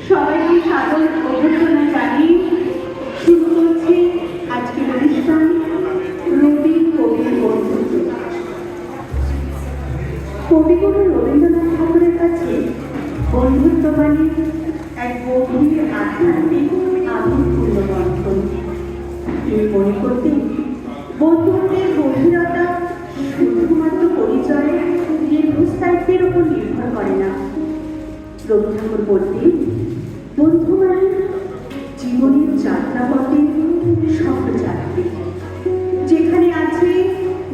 সবাইকে সাদর অভ্যর্থনা জানিয়ে শুরু করছে আজকের অনুষ্ঠান রবি কবির বন্ধুত্ব। কবিগুরু রবীন্দ্রনাথ ঠাকুরের কাছে বন্ধুত্ব মানে এক গভীর আধ্যাত্মিক আবেগপূর্ণ বন্ধন। তিনি মনে করতেন বন্ধুত্বের গভীরতা শুধুমাত্র পরিচয়ে দীর্ঘস্থায়িত্বের উপর নির্ভর করে না। রবি ঠাকুর বলতেন, বন্ধু মানে জীবনের যাত্রাপথে সহযাত্রী, যেখানে আছে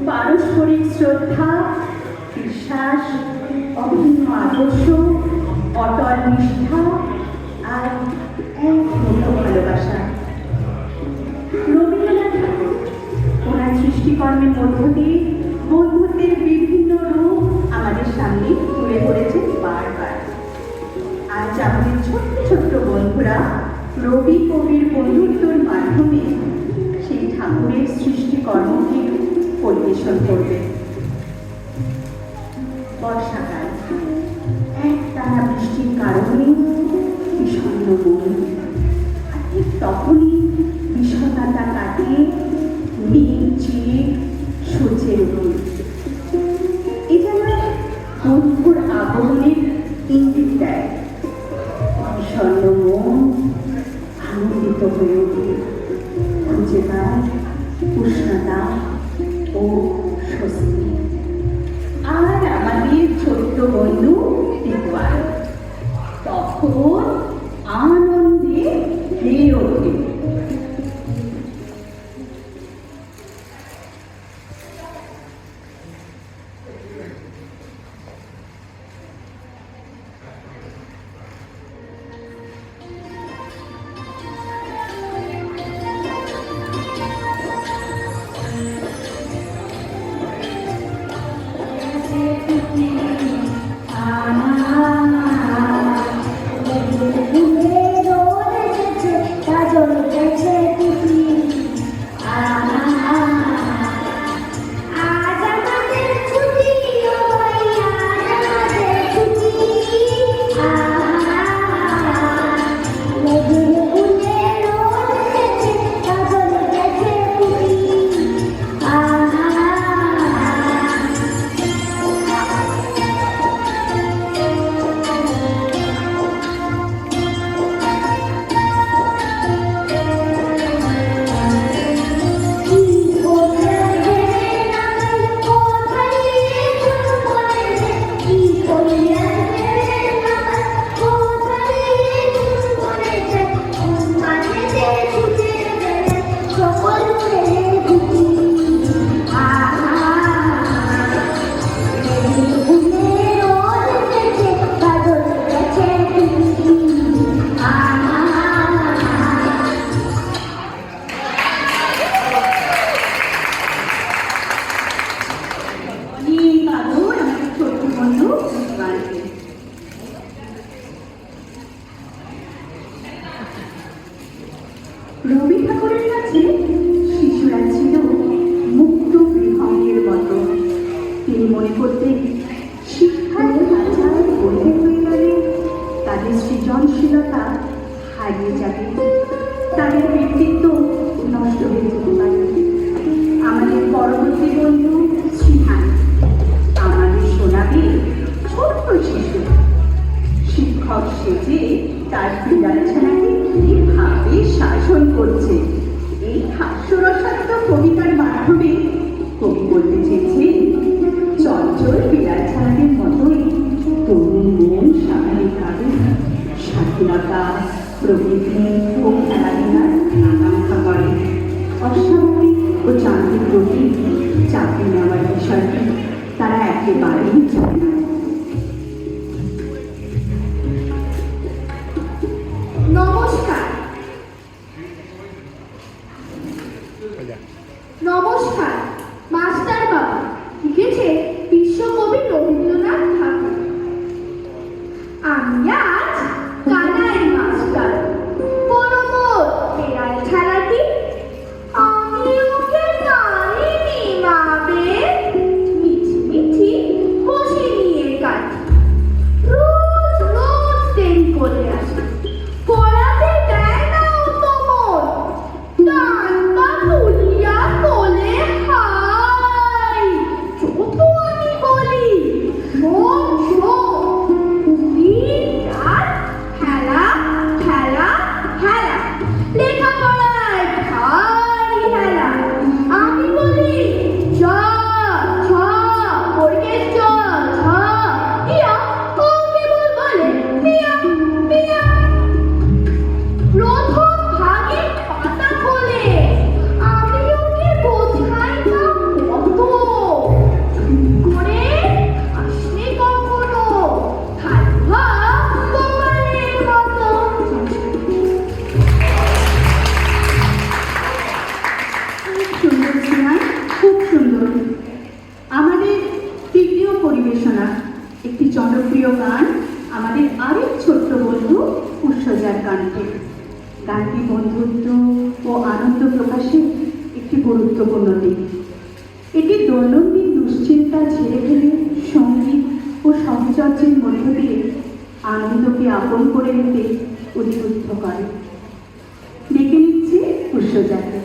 পারস্পরিক শ্রদ্ধা, বিশ্বাস, অভিন্ন আদর্শ, অটল নিষ্ঠা আর এক মতো ভালোবাসা। রবীন্দ্রনাথ ঠাকুর ওনার সৃষ্টিকর্মের মধ্য দিয়ে বন্ধুত্বের বিভিন্ন রূপ আমাদের সামনে তুলে ধরেছেন বারবার। আজ আমাদের ছোট্ট ছোট্ট বন্ধুরা রবি কবির বন্ধুত্বের মাধ্যমে সেই ঠাকুরের সৃষ্টিকর্মকে পরিবেশন করবে। বর্ষাকাল, একটানা বৃষ্টির কারণে বিষণ্ণ মন, আর ঠিক তখনই বিষণ্ণতা কাটিয়ে মেঘ চিরে সূর্যের উপর এ যেন বন্ধুর আগমনের ইঙ্গিত দেয়। বিষণ্ণ মন আনন্দিত হয়ে ওঠে, খুঁজে পায় উষ্ণতা ও স্বস্তি। আর আমাদের ছোট্ট বন্ধু টিকুয়ার তখন আনন্দে হেরে ওঠে। রবি ঠাকুরের কাছে শিশুরা ছিল মুক্ত বিহঙ্গের মতো। তিনি মনে করতেন শিক্ষার বাজার বন্ধ হয়ে গেলে তাদের সৃজনশীলতা হারিয়ে যাবে, তাদের ব্যক্তিত্ব নষ্ট হয়ে যেতে পারে। আমাদের পরবর্তী বন্ধু শ্রীহান আমাদের শোনাবে ছোট্ট শিশু শিক্ষক সেজে তার বিড়ালছানাকে কিভাবে শাসন করছে। এই হাস্যরসাত্মক কবিতার মাধ্যমে কবি বলতে চেয়েছেন, চঞ্চল বিড়ালছানাদের মতোই তরুণ মন স্বাভাবিকভাবে স্বাধীনতা, প্রবৃত্তি ও খেলাধুলার আকাঙ্ক্ষা করে। অস্বাভাবিক ও যান্ত্রিক প্রতি চাকরি নেওয়ার বিষয়টি তারা একেবারেই জানে না। নমস্কার। নমস্কার মাস্টার বাবা, লিখেছে বিশ্বকবি রবীন্দ্রনাথ ঠাকুর। আমি আজ কানাই মাস্টার, পরমত বেড়াল ছাড়াটি, আমি ওকে জানিনি মাবে, মিছি মিছি বসে নিয়ে কাটি, রোজ রোজ দেরি করে আসি, ছোট্ট বন্ধু উৎসজার কণ্ঠে। গানটি বন্ধুত্ব ও আনন্দ প্রকাশের একটি গুরুত্বপূর্ণ দিক। এটি দৈনন্দিন দুশ্চিন্তা ঝেড়ে ফেলে সঙ্গীত ও সহচর্যের মধ্য দিয়ে আনন্দকে আপন করে নিতে উদ্বুদ্ধ করে। ডেকে নিচ্ছে উৎসজাকে।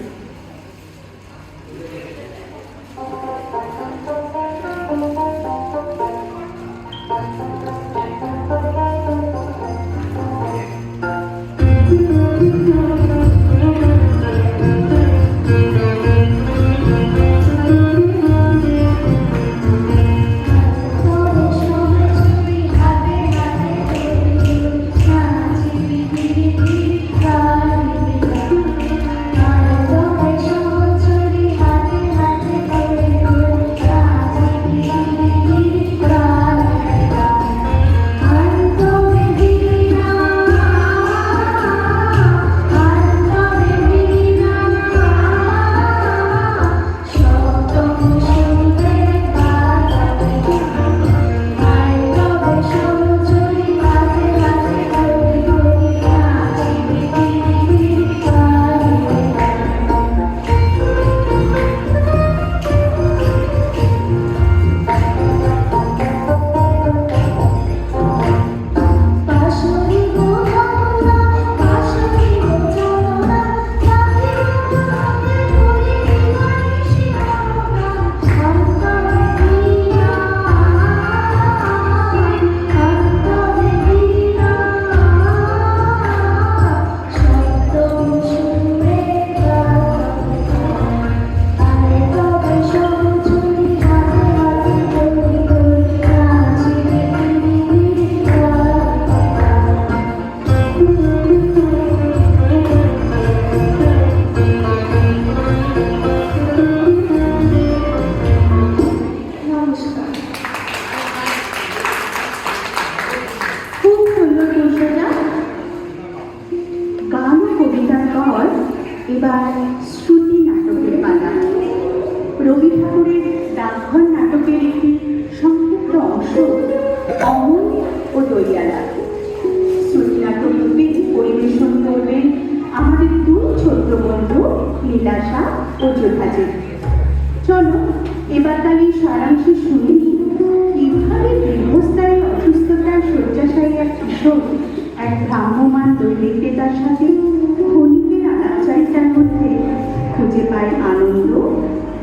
এবার শ্রুতি নাটকের পালা। রবি ঠাকুরের ডাকঘর নাটকের একটি সংক্ষিপ্ত অংশ অমল ও দইয়ালা। শ্রুতি নাটক রূপে পরিবেশন করবেন আমাদের দুই ছোট্ট বন্ধু লীলাশা ও যোধাজি। চলো এবার তাহলে সারাংশে শুনে নিই কিভাবে দীর্ঘস্থায়ী অসুস্থতার শয্যাশায়ী এক কিশোর এক ভ্রাম্যমান দৈনিকেতার সাথে ক্ষণিকের আলাপচারিতার মধ্যে খুঁজে পায় আনন্দ,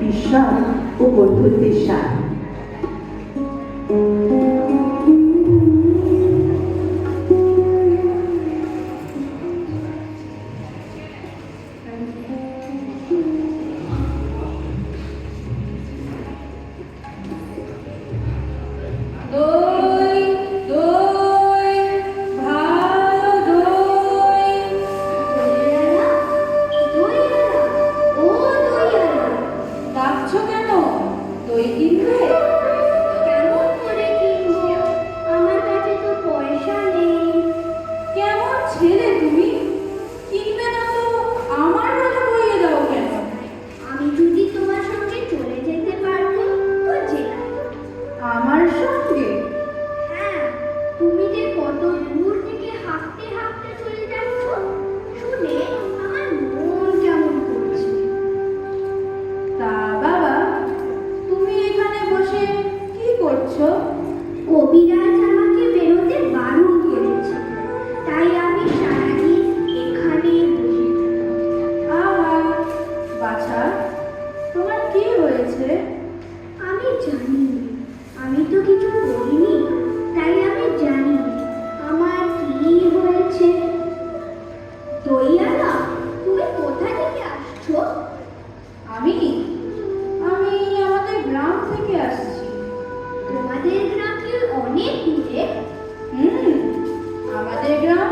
বিশ্বাস ও বন্ধুত্বের স্বাদ। কবিরাজ আমাকে বেরোতে বারণ করেছে, তাই আমি সারাদিন এখানে বসে। বাছা, তোমার কি হয়েছে? আমি জানি, আমি তো কিছু করিনি, তাই আমি জানি আমার কি হয়েছে। দইয়ালা, তুমি কোথা থেকে আসছো? আমি আমাদের গ্রাম থেকে আসছি। তোমাদের গ্রাম কি অনেক দূরে? আমাদের গ্রাম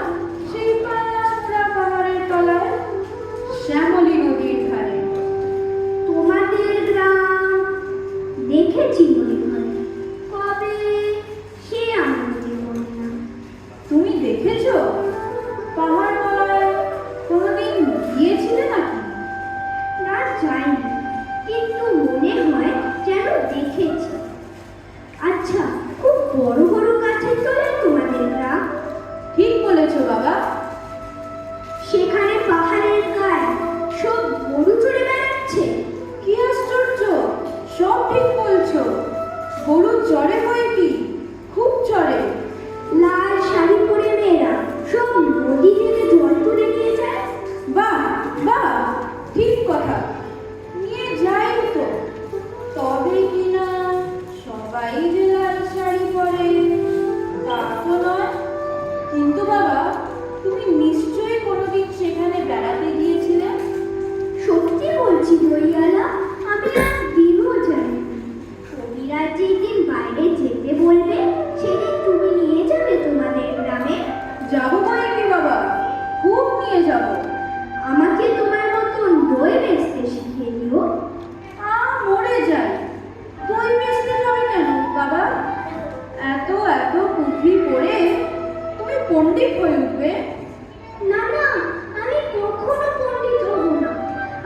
সেই পায়রাছড়া পাহাড়ের তলায় শ্যামলী নদীর ধারে। তোমাদের গ্রাম দেখেছি মনে হয়, কবে সে আমার মনে না। তুমি দেখেছো? পাহাড় তলায় কোনোদিন গিয়েছিলে নাকি? না, যাইনি, কিন্তু মনে হয় যেন দেখেছি। আচ্ছা, খুব বড় বড় গাছের তলায় তোমাদের গ্রাম? চড়ে হয় কি, খুব চড়ে। লাল শাড়ি পরে মেয়েরা সব নদী থেকে জল তুলে নিয়ে যায়। বাহ বাহ, ঠিক কথা, নিয়ে যাই তো। তবে কিনা সবাই যে লাল শাড়ি পরে তা তো নয়। কিন্তু বাবা, তুমি নিশ্চয়ই কোনোদিন সেখানে বেড়াতে গিয়েছিলে। সত্যি বলছি দইয়ালা, আমি একদিনও যাই। কবিরা যেদিন বাইরে যেতে বলবে সেদিন তুমি নিয়ে যাবে তোমাদের গ্রামে। যাবো মানে কি বাবা, খুব নিয়ে যাবো। আমাকে তোমার মতন দই বেচতে শিখিয়ে দিও। মরে যায়, দই বেচতে যাবে কেন বাবা? এত এত পুঁথি পড়ে তুমি পণ্ডিত হয়ে উঠবে। না না, আমি কখনো পণ্ডিত হব না।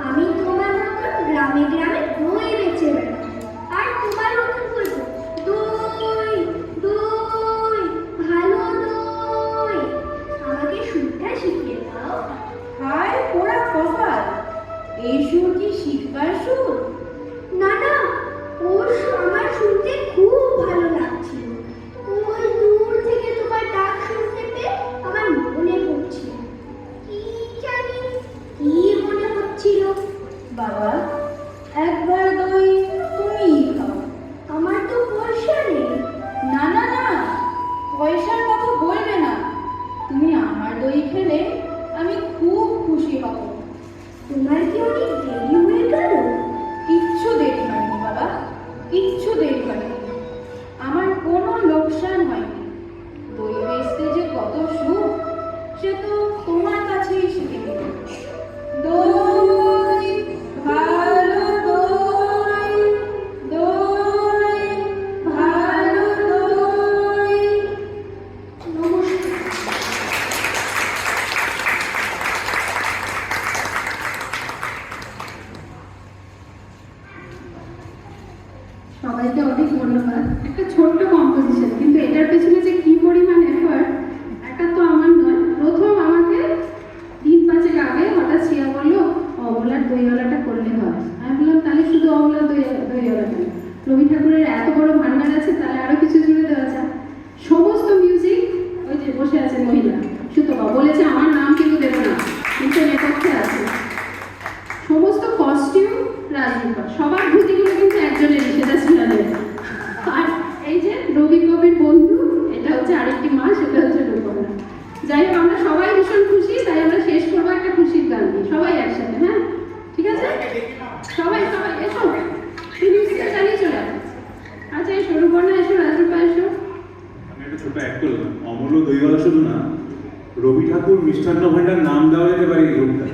আমি তোমার মতন গ্রামে গ্রামে দই বেচে বেড়াবো। আর তোমার মতন বলবো, দই দই, ভালো দই। আমাকে সুরটা শিখিয়ে দাও। হায় পোড়া কপাল, এই সুর কি শিখবার সুর? না না, আমার শুনতে খুব ভালো লাগছিল। ওই দূর থেকে তোমার ডাক শুনতে পেয়ে আমার মনে পড়ছিল। কি জানি কি মনে হচ্ছিল। বাবা, একবার দই তুমিই খাও। আমার তো পয়সা নেই। না না না, পয়সার কথা বলবে না। তুমি আমার দই খেলে আমি খুব খুশি হব। তোমার কি অনেক দেরি হয়ে গেল? কিচ্ছু দেরি হয়নি বাবা, কিচ্ছু দেরি হয়নি। আমার কোনো লোকসান হয়নি। দই বেচতে যে কত সুখ, সে তো তোমার কাছেই শিখে নিল। দই, ভালো দই, দই, ভালো দই। নমস্কার। সবাইকে অনেক ধন্যবাদ। একটা ছোট্ট কম্পোজিশন, কিন্তু এটার পেছনে যে কি পরিমাণ এফার্ট, একটা তো আমার নয়। প্রথম আমাকে দিন পাঁচেক আগে হঠাৎ শ্রিয়া বললো অমলার দইওয়ালাটা করলে হয়। আমি বললাম তাহলে শুধু অমলার দইওয়ালা কেন, রবি ঠাকুরের এত বড় ভান্ডার আছে, তাহলে আরো কিছু জুড়ে দেওয়া যায়। সমস্ত মিউজিক ওই যে বসে আছে মহিলা সুতপা বলেছে, আমার নাম কিন্তু দেবো না, কিন্তু নেপথ্যে আছে। সমস্ত কস্টিউম রাজরূপা, সবার ধুতিগুলো কিন্তু একজনেরই, সেটা ছিলাদের। আর এই যে রবি কবির বন্ধু, এটা হচ্ছে আরেকটি মা, সেটা হচ্ছে রূপনা। যাই হোক, আমরা সবাই ভীষণ খুশি, তাই আমরা শেষ করবো একটা খুশির গান দিয়ে, সবাই একসাথে। হ্যাঁ ঠিক আছে, সবাই সবাই এসো, মিউজিকটা চালিয়ে চলে আসো। আচ্ছা এসো রূপনা, এসো রাজরূপা, এসো। আমি একটা ছোট অ্যাড করলাম, অমূল্য দইওয়ালা শুধু না, রবি ঠাকুর মিষ্টান্ন ভান্ডার নাম দেওয়া যেতে পারে এই গ্রুপটা।